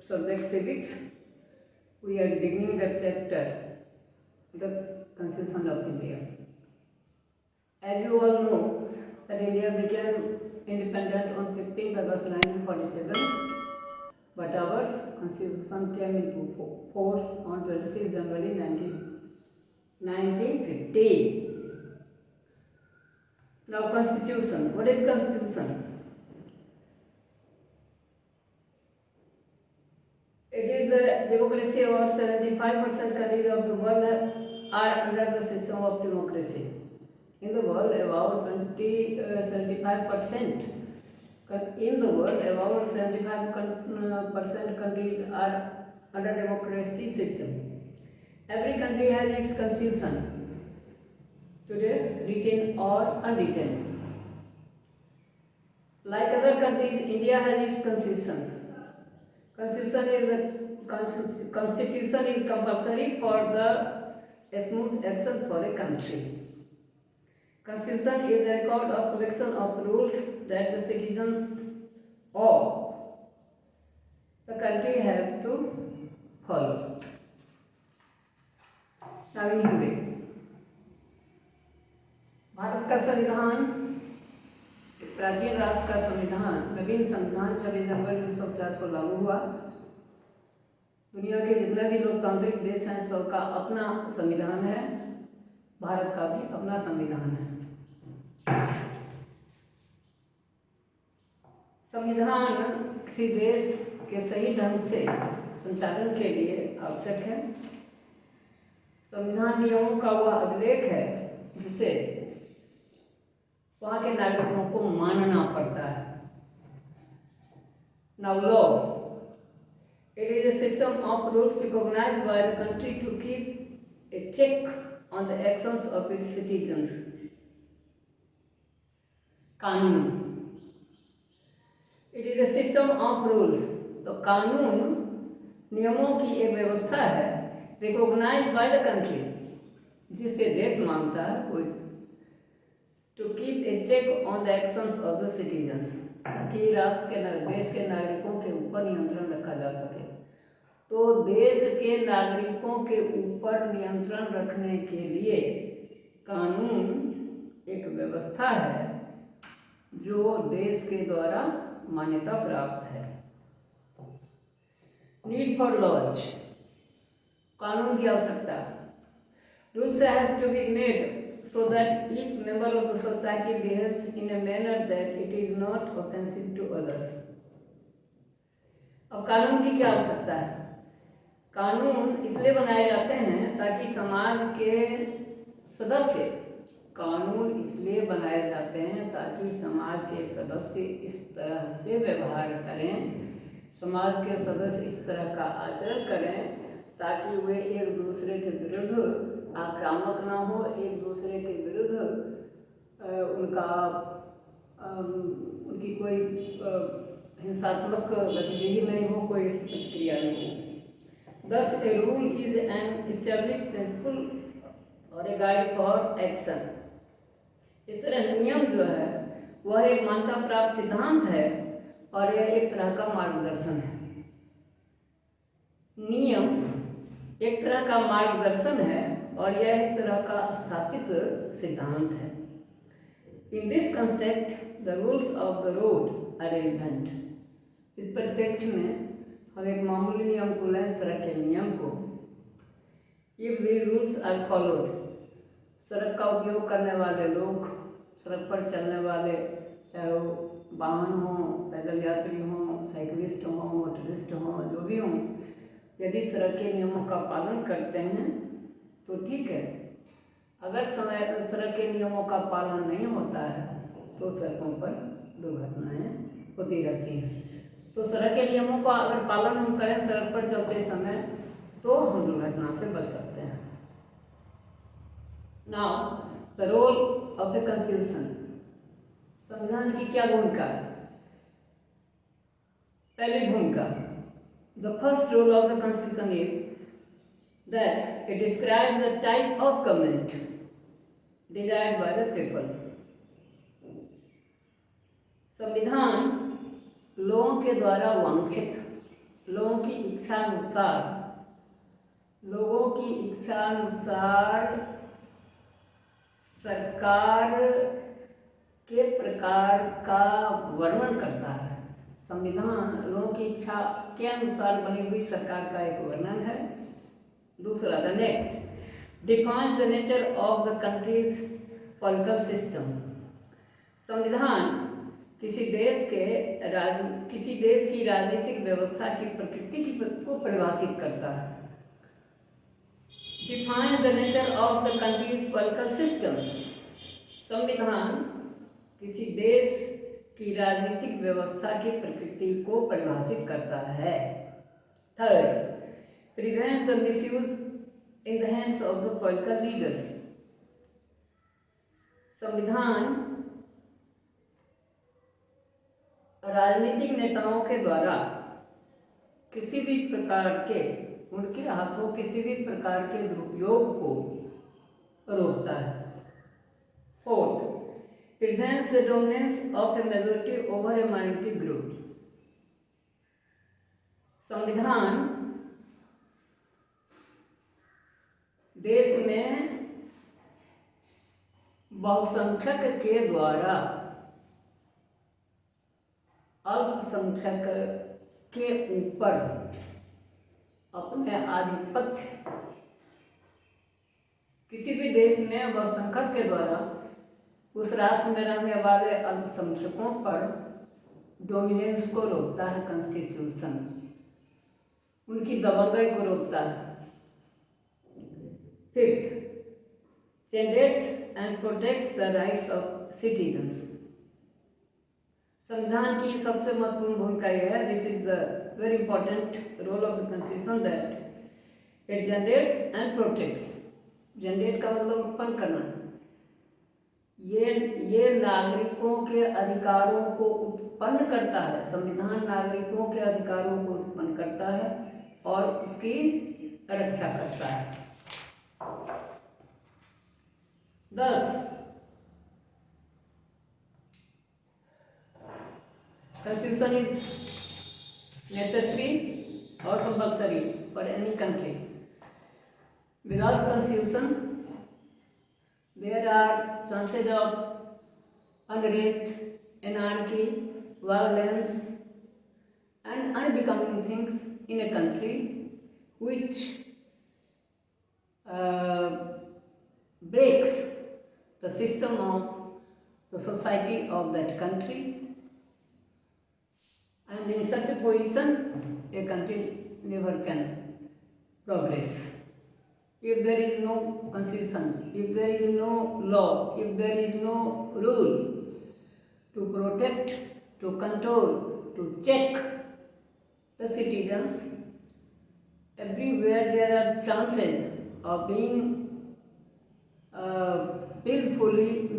subject civics. We are beginning the chapter, the Constitution of India. As you all know, that India became independent on 15th August 1947, but our Constitution came into force on 26 January 1950. Now Constitution. What is Constitution? It is the democracy. Over 75% countries of the world are under the system of democracy. In the world, about 75% in the world, about 75% countries are under democracy system. Every country has its constitution, today written or unwritten. Like other countries, India has its constitution. Constitution is compulsory for the smooth action for a country. Constitution is a record of collection of rules that the citizens of the country have to follow. Now in Hindi, Bharat का संविधान प्राचीन राष्ट्र का संविधान, नवीन संविधान 26 जनवरी 1950 को लागू हुआ। दुनिया के जितने भी लोकतांत्रिक देश हैं सबका अपना संविधान है, भारत का भी अपना संविधान है। संविधान किसी देश के सही ढंग से संचालन के लिए आवश्यक है। संविधान नियमों का वह अभिलेख है जिसे वहाँ के नागरिकों को मानना पड़ता है। Now law, it is a system of rules recognized by the country to keep a check on the actions of its citizens. कानून, it is a system of rules. तो कानून नियमों की एक व्यवस्था है, recognized by the country, जिसे देश मानता है कोई, to keep a check on the actions of the citizens, ताकि राष्ट्र के देश के नागरिकों के ऊपर नियंत्रण रखा जा सके। तो देश के नागरिकों के ऊपर नियंत्रण रखने के लिए कानून एक व्यवस्था है जो देश के द्वारा मान्यता प्राप्त है। नीड फॉर लॉज, कानून की आवश्यकता। Rules have to be made so that each member of the society behaves in a manner that it is not offensive to others. अब कानून की क्या आवश्यकता है? कानून इसलिए बनाए जाते हैं ताकि समाज के सदस्य, कानून इसलिए बनाए जाते हैं ताकि समाज के सदस्य इस तरह से व्यवहार करें, समाज के सदस्य इस तरह का आचरण करें ताकि वे एक दूसरे के विरुद्ध आक्रामक ना हो, एक दूसरे के विरुद्ध उनकी कोई हिंसात्मक गतिविधि नहीं हो, कोई प्रतिक्रिया नहीं हो। Thus, a rule is an established principle or a guide for action. इस तरह नियम जो है वह एक मान्यता प्राप्त सिद्धांत है और यह एक तरह का मार्गदर्शन है। नियम एक तरह का मार्गदर्शन है और यह एक तरह का स्थापित सिद्धांत है। In this context, the rules of the road are relevant. इस परिप्रेक्ष्य में हम एक मामूली नियम को लें, सड़क के नियम को। If these rules are followed, सड़क का उपयोग करने वाले लोग, सड़क पर चलने वाले, चाहे वो वाहन हों, पैदल यात्री हों, साइकिलिस्ट हों, मोटरिस्ट हों, जो भी हों, यदि सड़क के नियमों का पालन करते हैं तो ठीक है। अगर सड़क के नियमों का पालन नहीं होता है तो सड़कों पर दुर्घटनाएं होती रहती हैं। तो सड़क के नियमों का अगर पालन हम करें सड़क पर चलते समय तो हम दुर्घटना से बच सकते हैं। Now the role of the constitution, संविधान की क्या भूमिका है? पहली भूमिका, the first role of the constitution is that it describes the type of government desired by the people. संविधान लोगों के द्वारा वांछित, लोगों लोगों की इच्छा अनुसार सरकार के प्रकार का वर्णन करता है। संविधान लोगों की इच्छा के अनुसार बनी हुई सरकार का एक वर्णन है। दूसरा, the next defines the nature of the countries political system. संविधान किसी देश की राजनीतिक व्यवस्था की प्रकृति को परिभाषित करता है। Define the nature of the countries political system. संविधान किसी देश की राजनीतिक व्यवस्था की प्रकृति को परिभाषित करता है। Third, prevents the misuse in the hands of the political leaders. संविधान राजनीतिक नेताओं के द्वारा किसी भी प्रकार के उनके हाथों किसी भी प्रकार के दुरुपयोग को रोकता है। Fourth, prevents the dominance of A majority over A minority group. संविधान देश में बहुसंख्यक के द्वारा अल्पसंख्यक के ऊपर अपने आधिपत्य, किसी भी देश में बहुसंख्यक के द्वारा उस राष्ट्र में रहने वाले अल्पसंख्यकों पर डोमिनेंस को रोकता है कॉन्स्टिट्यूशन, उनकी दबंगई को रोकता है। Fifth, generates and protects the rights of citizens. संविधान की सबसे महत्वपूर्ण भूमिका यह है, this is the very important role of the constitution, that it generates and protects. Generate का मतलब उत्पन्न करना। ये नागरिकों के अधिकारों को उत्पन्न करता है। संविधान नागरिकों के अधिकारों को उत्पन्न करता है और उसकी रक्षा करता है। 10, Constitution is necessary or compulsory for any country. Without constitution, there are chances of unrest, anarchy, violence, and unbecoming things in a country which breaks the system of the society of that country. And in such a position, a country never can progress. If there is no constitution, if there is no law, if there is no rule to protect, to control, to check the citizens, everywhere there are chances of being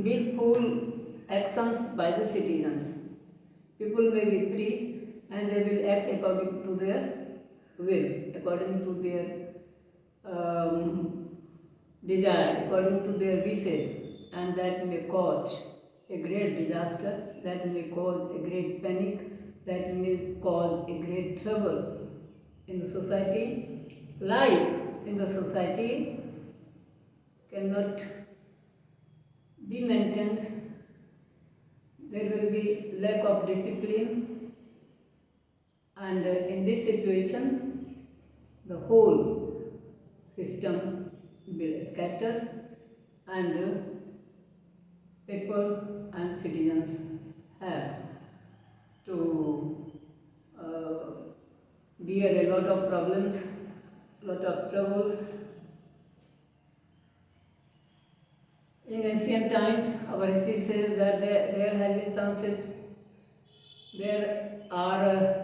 willful actions by the citizens. People may be free and they will act according to their will, according to their desire, according to their wishes, and that may cause a great disaster, that may cause a great panic, that may cause a great trouble in the society. Life in the society cannot be maintained. There will be lack of discipline, and in this situation the whole system will scatter and people and citizens have to bear a lot of problems, lot of troubles. In ancient times, our history says that there have been chances, there are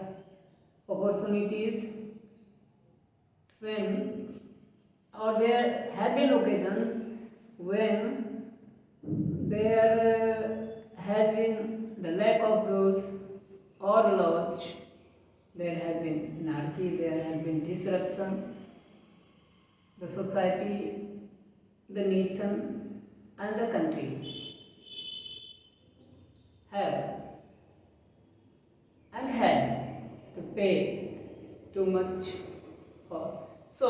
opportunities when, or there have been occasions when there has been the lack of rules or laws, there has been anarchy, there has been disruption, the society, the nation, and the country have and had to pay too much for. So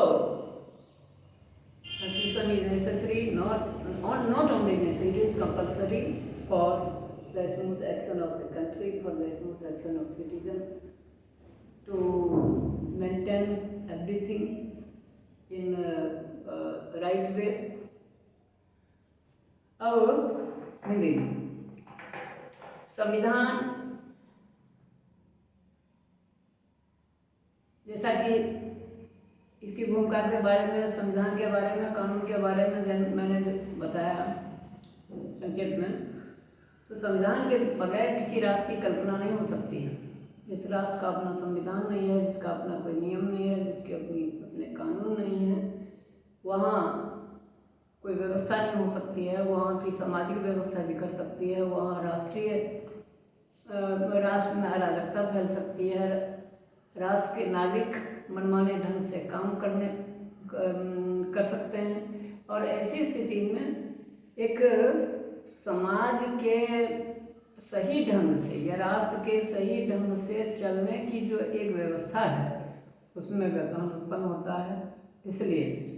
constitution is necessary, not only necessary, it is compulsory for the smooth action of the country, for the smooth action of citizens, to maintain everything in right way. अब हिंदी संविधान, जैसा कि इसकी भूमिका के बारे में, संविधान के बारे में, कानून के बारे में मैंने बताया संक्षेप में, तो संविधान के बगैर किसी राष्ट्र की कल्पना नहीं हो सकती है। जिस राष्ट्र का अपना संविधान नहीं है, जिसका अपना कोई नियम नहीं है, जिसके अपने कानून नहीं है, वहाँ कोई व्यवस्था नहीं हो सकती है, वहाँ की सामाजिक व्यवस्था बिगड़ सकती है, वहाँ राष्ट्र में अराजकता फैल सकती है, राष्ट्र के नागरिक मनमाने ढंग से काम कर सकते हैं। और ऐसी स्थिति में एक समाज के सही ढंग से या राष्ट्र के सही ढंग से चलने की जो एक व्यवस्था है, उसमें व्यवधान उत्पन्न होता है। इसलिए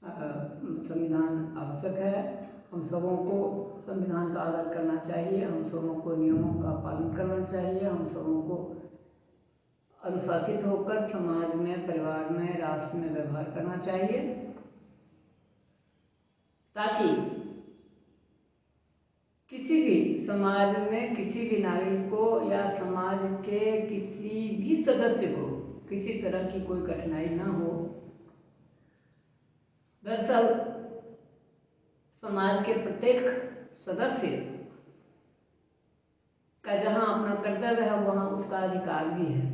संविधान आवश्यक है। हम सबों को संविधान का आदर करना चाहिए, हम सबों को नियमों का पालन करना चाहिए, हम सबों को अनुशासित होकर समाज में, परिवार में, राष्ट्र में व्यवहार करना चाहिए, ताकि किसी भी समाज में किसी भी नागरिक को या समाज के किसी भी सदस्य को किसी तरह की कोई कठिनाई ना हो। दरअसल समाज के प्रत्येक सदस्य का जहाँ अपना कर्तव्य है, वहाँ उसका अधिकार भी है।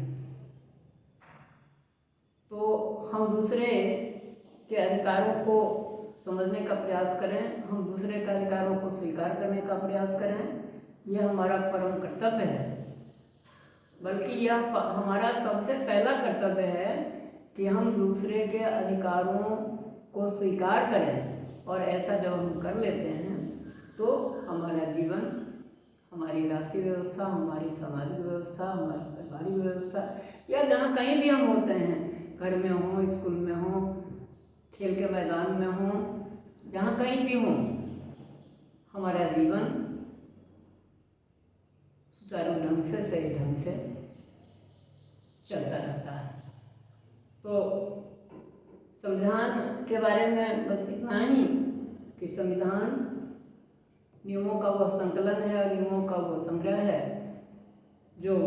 तो हम दूसरे के अधिकारों को समझने का प्रयास करें, हम दूसरे के अधिकारों को स्वीकार करने का प्रयास करें। यह हमारा परम कर्तव्य है। बल्कि यह हमारा सबसे पहला कर्तव्य है कि हम दूसरे के अधिकारों को स्वीकार करें। और ऐसा जब हम कर लेते हैं तो हमारा जीवन, हमारी राष्ट्रीय व्यवस्था, हमारी सामाजिक व्यवस्था, हमारी पारिवारिक व्यवस्था, या जहाँ कहीं भी हम होते हैं, घर में हों, स्कूल में हों, खेल के मैदान में हों, जहाँ कहीं भी हों, हमारा जीवन सुचारू ढंग से, सही ढंग से चलता रहता है। तो संविधान के बारे में बस इतना ही कि संविधान नियमों का वह संकलन है और नियमों का वह संग्रह है जो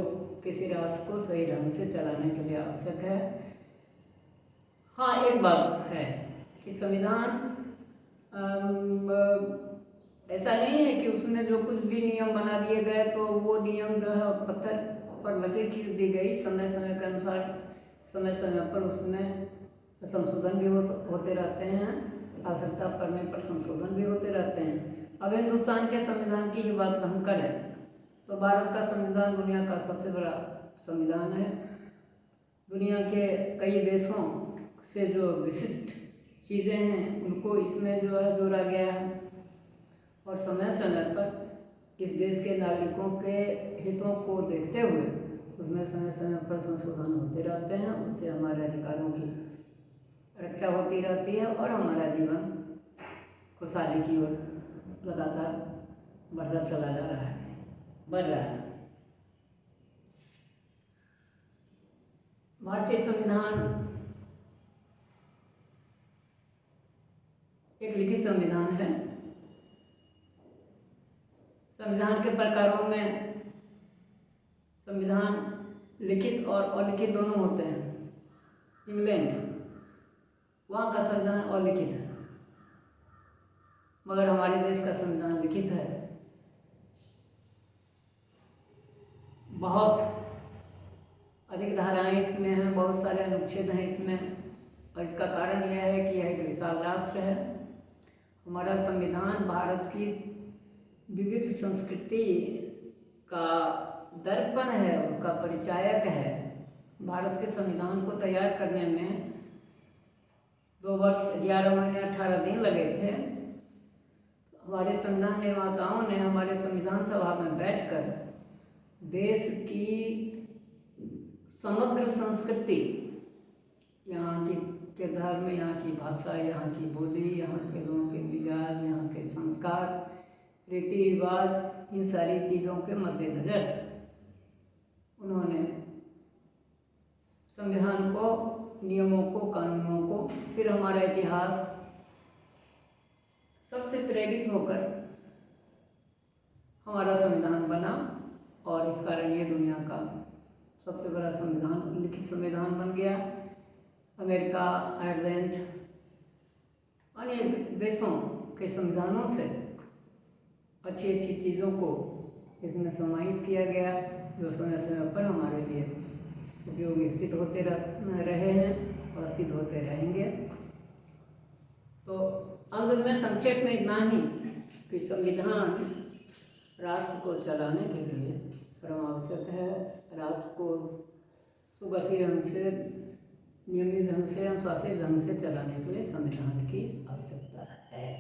किसी राष्ट्र को सही ढंग से चलाने के लिए आवश्यक है। हाँ, एक बात है कि संविधान ऐसा नहीं है कि उसमें जो कुछ भी नियम बना दिए गए तो वो नियम जो है पत्थर पर लकीर खींच दी गई। समय समय के अनुसार, समय समय पर उसमें संशोधन भी होते रहते हैं, आवश्यकता पड़ने पर संशोधन भी होते रहते हैं। अब हिंदुस्तान के संविधान की ही बात हम करें तो भारत का संविधान दुनिया का सबसे बड़ा संविधान है। दुनिया के कई देशों से जो विशिष्ट चीज़ें हैं उनको इसमें जो है जोड़ा गया है। और समय समय पर इस देश के नागरिकों के हितों को देखते हुए उसमें समय समय पर संशोधन होते रहते हैं। उससे हमारे अधिकारों की रक्षा होती रहती है और हमारा जीवन खुशहाली की ओर लगातार बढ़ता चला जा रहा है, बढ़ रहा है। भारतीय संविधान एक लिखित संविधान है। संविधान के प्रकारों में संविधान लिखित और अलिखित दोनों होते हैं। इंग्लैंड, वहाँ का संविधान अलिखित है, मगर हमारे देश का संविधान लिखित है। बहुत अधिक धाराएं इसमें हैं, बहुत सारे अनुच्छेद हैं इसमें, और इसका कारण यह है कि यह एक विशाल राष्ट्र है। हमारा संविधान भारत की विविध संस्कृति का दर्पण है, उसका परिचायक है। भारत के संविधान को तैयार करने में 2 वर्ष 11 महीने 18 दिन लगे थे। हमारे संविधान निर्माताओं ने हमारे संविधान सभा में बैठकर देश की समग्र संस्कृति, यहाँ के धर्म, यहाँ की भाषा, यहाँ की बोली, यहाँ के लोगों के मिजाज, यहाँ के संस्कार, रीति रिवाज, इन सारी चीज़ों के मद्देनज़र उन्होंने संविधान को, नियमों को, कानूनों को, फिर हमारा इतिहास सबसे प्रेरित होकर हमारा संविधान बना और इस कारण ये दुनिया का सबसे बड़ा संविधान, लिखित संविधान बन गया। अमेरिका, आयरलैंड, अन्य देशों के संविधानों से अच्छी अच्छी चीज़ों को इसमें समाहित किया गया, जो समय समय पर हमारे लिए उपयोगी सिद्ध होते रहे हैं और सिद्ध होते रहेंगे। तो अंत में संक्षेप में इतना ही कि संविधान राष्ट्र को चलाने के लिए परम आवश्यक है। राष्ट्र को सुगठित ढंग से, नियमित ढंग से, अनुशासित ढंग से चलाने के लिए संविधान की आवश्यकता है।